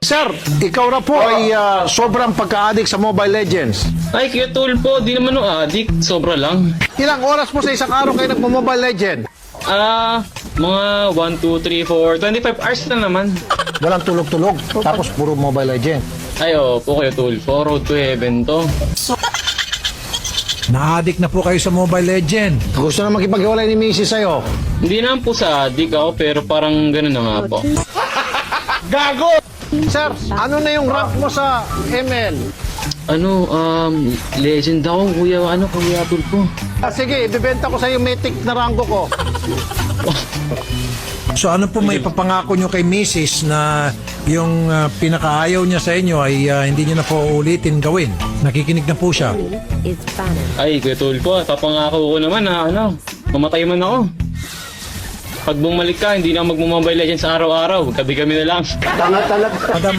Sir, ikaw na po ay sobrang pagka-addict sa Mobile Legends. Ay, Kuya Tulfo, di naman no addict. Sobra lang. Ilang oras po sa isang araw kayo nagmo-Mobile Legend? Mga 1, 2, 3, 4, 25 hours na naman. Walang tulog-tulog, tapos puro Mobile Legend. Ay, po Kuya Tulfo, road to heaven to. Na-addict na po kayo sa Mobile Legend. Gusto na makipag-iwalay ni Mrs. sa'yo. Hindi naman po sa addict ako, pero parang ganun na nga po. Gago! Sir, ano na yung rank mo sa ML? Legend ako, Kuya Tulfo. Sige, ibibenta ko sa iyo mythic na rango ko. So ano po may papangako nyo kay Mrs. na yung pinakaayaw niya sa inyo ay hindi niyo na po ulitin gawin? Nakikinig na po siya. Ay, Kuya Tulfo, papangako ko naman na mamatay man ako. Pag bumalik ka, hindi na magmo-Mobile Legends araw-araw. Gabi-gabi na lang. Tanga talaga. Madam